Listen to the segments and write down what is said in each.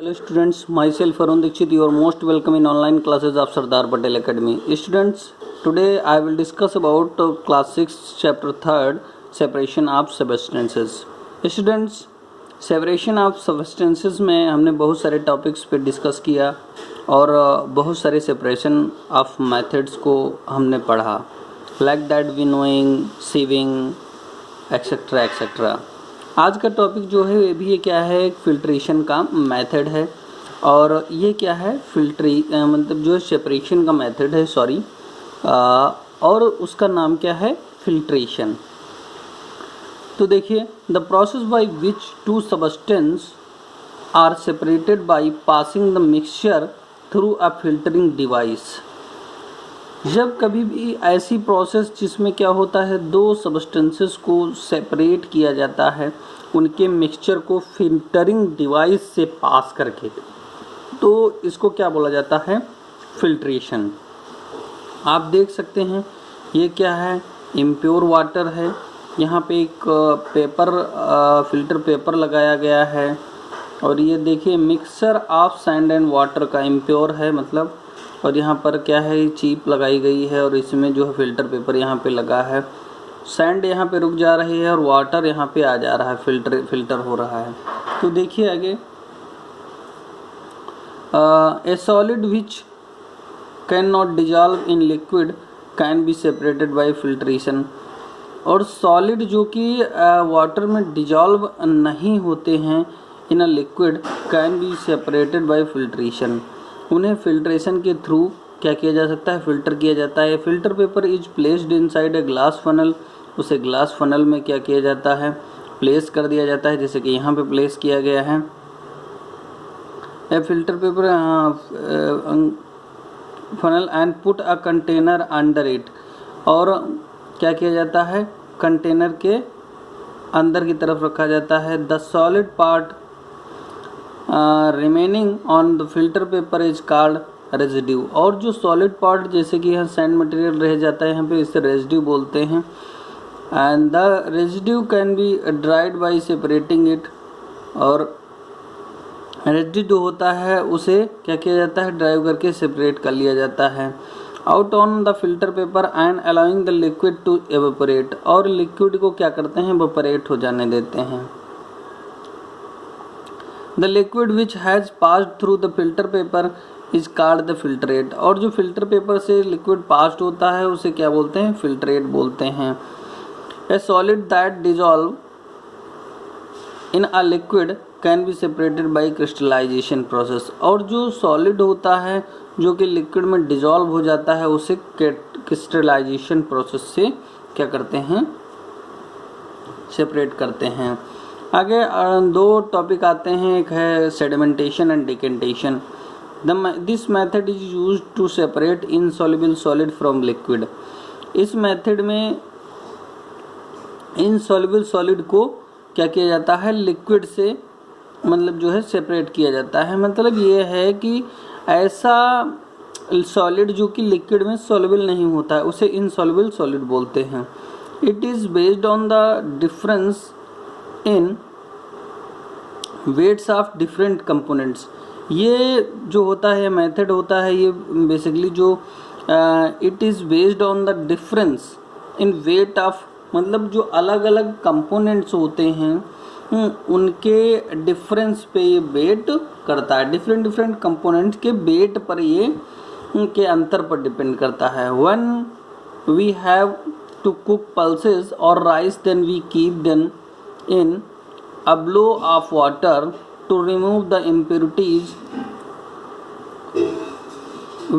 Hello students, myself Arun Dikshit, you are most welcome in online classes of Sardar Patel Academy. Students, today I will discuss about class 6 chapter 3rd separation of substances. Students, separation of substances में हमने बहुत सारे topics पे discuss किया और बहुत सारे separation of methods को हमने पढ़ा, like that winnowing, sieving etcetera etcetera. आज का टॉपिक जो है ये क्या है, एक फिल्ट्रेशन का मेथड है. और ये क्या है, मतलब जो सेपरेशन का मेथड है, और उसका नाम क्या है, फिल्ट्रेशन. तो देखिए, the process by which two substance are separated by passing the mixture through a filtering device. जब कभी भी ऐसी प्रोसेस जिसमें क्या होता है, दो सब्सटेंसेस को सेपरेट किया जाता है उनके मिक्सचर को फिल्टरिंग डिवाइस से पास करके, तो इसको क्या बोला जाता है, फिल्ट्रेशन. आप देख सकते हैं ये क्या है, इम्प्योर वाटर है. यहाँ पे एक फिल्टर पेपर लगाया गया है. और ये देखिए mixture of sand and water का इम्प्योर है मतलब. और यहाँ पर क्या है, चीप लगाई गई है और इसमें जो है फिल्टर पेपर यहाँ पे लगा है. सैंड यहाँ पे रुक जा रही है और वाटर यहाँ पे आ जा रहा है, फिल्टर हो रहा है. तो देखिए आगे, a solid which can not dissolve in liquid can be separated by filtration. और सॉलिड जो कि वाटर में डिजॉल्व नहीं होते हैं in a liquid can be separated by filtration. उन्हें फिल्ट्रेशन के थ्रू क्या किया जा सकता है, फिल्टर किया जाता है. Filter paper is placed inside a glass funnel. उसे ग्लास फनल में क्या किया जाता है, प्लेस कर दिया जाता है, जैसे कि यहाँ पे प्लेस किया गया है. A filter paper funnel and put a container under it. और क्या किया जाता है, कंटेनर के अंदर की तरफ रखा जाता है. The solid part remaining on the filter paper is called residue. और जो सॉलिड पार्ट जैसे कि यहाँ सैंड मटेरियल रह जाता है, यहाँ पे इसे रेजिड्यू बोलते हैं. And the residue can be dried bye separating it. और रेजिड्यू जो होता है उसे क्या किया जाता है, ड्राइव करके सेपरेट कर लिया जाता है out on the filter paper and allowing the liquid to evaporate. और लिक्विड को क्या करते हैं, एवेपोरेट हो जाने देते हैं. The liquid which has passed through the filter paper is called the filtrate. और जो फिल्टर पेपर से लिक्विड पास्ड होता है उसे क्या बोलते हैं, फिल्ट्रेट बोलते हैं. A solid that dissolve in a liquid can be separated by crystallization process. और जो सॉलिड होता है जो कि लिक्विड में डिजॉल्व हो जाता है उसे क्रिस्टलाइजेशन प्रोसेस से क्या करते हैं, सेपरेट करते हैं. आगे दो टॉपिक आते हैं, एक है sedimentation and decantation. This method is used to separate insoluble solid from liquid. इस मेथड में इनसॉल्युबल सॉलिड को क्या किया जाता है, लिक्विड से मतलब जो है सेपरेट किया जाता है. मतलब ये है कि ऐसा सॉलिड जो कि लिक्विड में सॉल्युबल नहीं होता है उसे इनसॉल्युबल सॉलिड बोलते हैं. It is based on the difference in weights of different components. ये जो होता है मेथड होता है, ये बेसिकली जो it is based on the difference in weight of, मतलब जो अलग अलग कंपोनेंट्स होते हैं उनके डिफरेंस पे ये वेट करता है. डिफरेंट कंपोनेंट्स के वेट पर ये उनके अंतर पर डिपेंड करता है. When we have to cook pulses और rice then we keep them in a blow of water to remove the impurities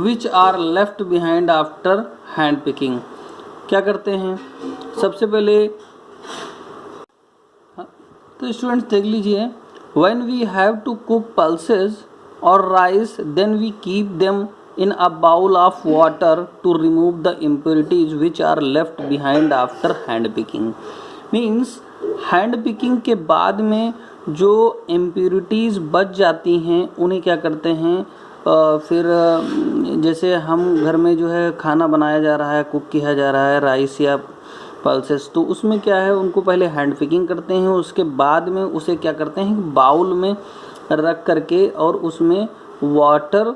which are left behind after hand picking. क्या करते हैं, सबसे पहले तो स्टूडेंट्स देख लीजिए, when we have to cook pulses or rice then we keep them in a bowl of water to remove the impurities which are left behind after hand picking. Means hand picking के बाद में जो impurities बच जाती हैं उन्हें क्या करते हैं, फिर जैसे हम घर में जो है खाना बनाया जा रहा है, कुक किया जा रहा है राइस या पल्सेस, तो उसमें क्या है, उनको पहले हैंड पिकिंग करते हैं, उसके बाद में उसे क्या करते हैं, बाउल में रख करके और उसमें वाटर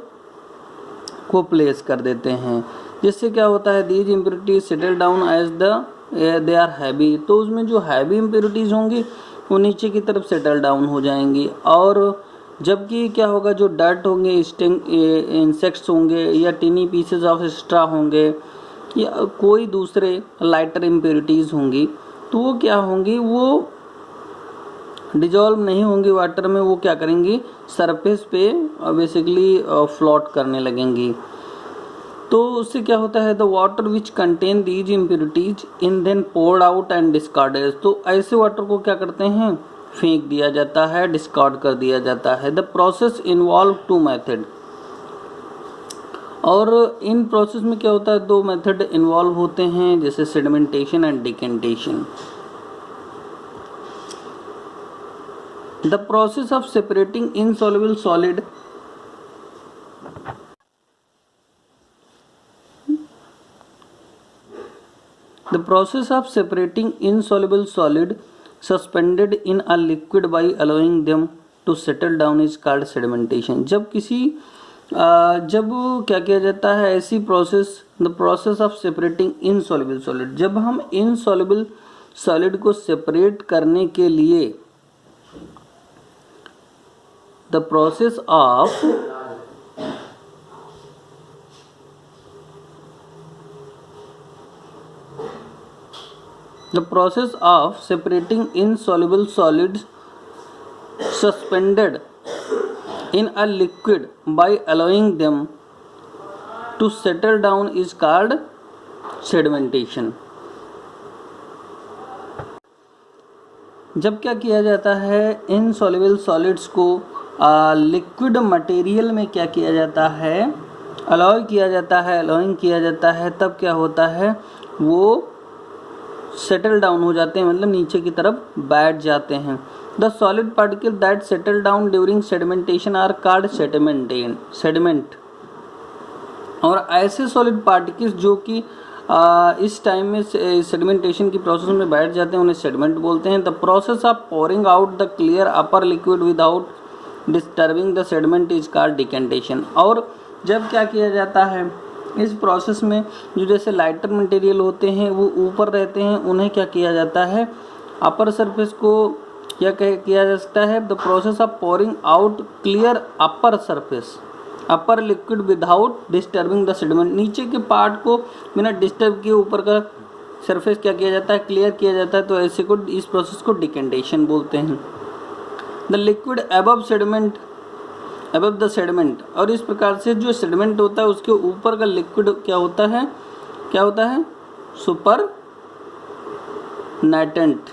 को प्लेस कर देते हैं, जिससे क्या होता है, these impurities settle down as they are heavy. तो उसमें जो हैवी इम्प्योरिटीज होंगी वो नीचे की तरफ सेटल डाउन हो जाएंगी, और जबकि क्या होगा, जो डर्ट होंगे, इंसेक्ट्स होंगे या टिनी पीसेस ऑफ स्ट्रा होंगे या कोई दूसरे लाइटर इम्प्योरिटीज़ होंगी, तो वो क्या होंगी, वो डिजॉल्व नहीं होंगी वाटर में, वो क्या करेंगी, सरफेस पे बेसिकली फ्लोट करने लगेंगी। तो उससे क्या होता है, the water which contain these impurities in then poured out and discarded. तो ऐसे वाटर को क्या करते हैं, फेंक दिया जाता है, डिस्कार्ड कर दिया जाता है। द प्रोसेस इन्वॉल्व 2 मेथड, और इन प्रोसेस में क्या होता है, 2 मेथड इन्वॉल्व होते हैं, जैसे sedimentation and decantation. The process of separating insoluble solid The process of separating insoluble solid suspended in a liquid by allowing them to settle down is called sedimentation। जब क्या किया जाता है, ऐसी process, the process of separating insoluble solid, जब हम insoluble solid को separate करने के लिए the process of The process of separating insoluble solids suspended in a liquid by allowing them to settle down is called sedimentation। जब क्या किया जाता है, इनसॉल्युबल सॉलिड्स को लिक्विड मटेरियल में क्या किया जाता है, अलाउ किया जाता है, अलाउइंग किया जाता है, तब क्या होता है, वो सेटल डाउन हो जाते हैं, मतलब नीचे की तरफ बैठ जाते हैं। The solid particle that settle down during sedimentation are called sediment. और ऐसे सॉलिड पार्टिकल्स जो कि इस टाइम में सेडिमेंटेशन की प्रोसेस में बैठ जाते हैं, उन्हें सेडिमेंट बोलते हैं। The process of pouring out the clear upper liquid without disturbing the sediment is called decantation. और जब क्या किया जाता है, इस प्रोसेस में जो जैसे लाइटर मटेरियल होते हैं वो ऊपर रहते हैं, उन्हें क्या किया जाता है, अपर सरफेस को क्या किया जा सकता है, the process of pouring out clear upper surface upper liquid without disturbing the sediment. नीचे के पार्ट को बिना डिस्टर्ब किए ऊपर का सरफेस क्या किया जाता है, क्लियर किया जाता है। तो ऐसे को, इस प्रोसेस को डिकेंटेशन बोलते हैं। The liquid above sediment above the sediment, और इस प्रकार से जो सेडिमेंट होता है उसके ऊपर का लिक्विड क्या होता है, सुपर नाइटेंट।